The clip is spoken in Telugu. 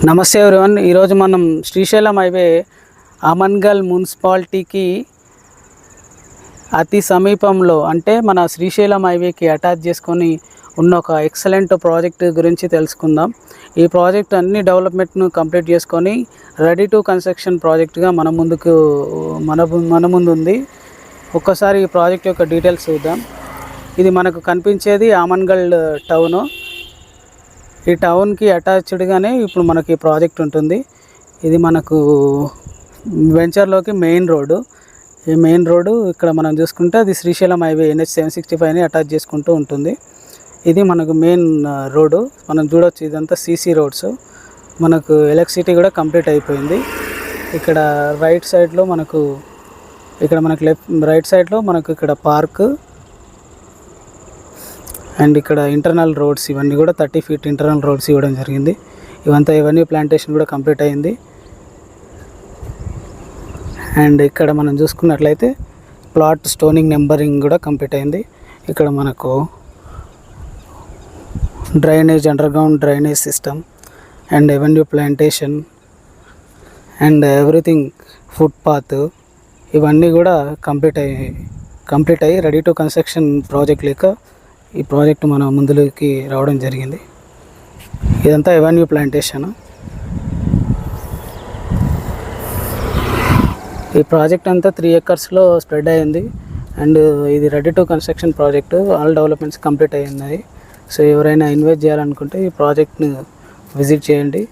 నమస్తే ఎవరివన్. ఈరోజు మనం శ్రీశైలం హైవే ఆమన్గల్ మున్సిపాలిటీకి అతి సమీపంలో అంటే మన శ్రీశైలం హైవేకి అటాచ్ చేసుకొని ఉన్న ఒక ఎక్సలెంట్ ప్రాజెక్ట్ గురించి తెలుసుకుందాం. ఈ ప్రాజెక్ట్ అన్ని డెవలప్మెంట్ను కంప్లీట్ చేసుకొని రెడీ టు కన్స్ట్రక్షన్ ప్రాజెక్ట్గా మన ముందు ఉంది. ఒక్కసారి ఈ ప్రాజెక్ట్ యొక్క డీటెయిల్స్ చూద్దాం. ఇది మనకు కనిపించేది ఆమన్గల్ టౌను. ఈ టౌన్కి అటాచ్డ్గానే ఇప్పుడు మనకి ప్రాజెక్ట్ ఉంటుంది. ఇది మనకు వెంచర్లోకి మెయిన్ రోడ్డు. ఈ మెయిన్ రోడ్డు ఇక్కడ మనం చూసుకుంటే అది శ్రీశైలం హైవే NH 765ని అటాచ్ చేసుకుంటూ ఉంటుంది. ఇది మనకు మెయిన్ రోడ్డు. మనం చూడొచ్చు ఇదంతా CC రోడ్స్. మనకు ఎలక్ట్రిసిటీ కూడా కంప్లీట్ అయిపోయింది. ఇక్కడ రైట్ సైడ్లో మనకు రైట్ సైడ్లో మనకు ఇక్కడ పార్క్ అండ్ ఇక్కడ ఇంటర్నల్ రోడ్స్ ఇవన్నీ కూడా 30 feet ఇంటర్నల్ రోడ్స్ ఇవ్వడం జరిగింది. ఇవన్నీ ప్లాంటేషన్ కూడా కంప్లీట్ అయింది. అండ్ ఇక్కడ మనం చూసుకున్నట్లయితే ప్లాట్ స్టోనింగ్ నెంబరింగ్ కూడా కంప్లీట్ అయింది. ఇక్కడ మనకు drainage, underground drainage system and avenue plantation and everything, footpath ఇవన్నీ కూడా కంప్లీట్ అయ్యి రెడీ టు కన్స్ట్రక్షన్ ప్రాజెక్ట్ లేక ఈ ప్రాజెక్ట్ మన ముందులోకి రావడం జరిగింది. ఇదంతా ఎవెన్యూ ప్లాంటేషన్. ఈ ప్రాజెక్ట్ అంతా 3 acresలో స్ప్రెడ్ అయ్యింది. అండ్ ఇది ready to construction project. All developments complete అయ్యి ఉన్నాయి. సో ఎవరైనా ఇన్వెస్ట్ చేయాలనుకుంటే ఈ ప్రాజెక్ట్ని విజిట్ చేయండి.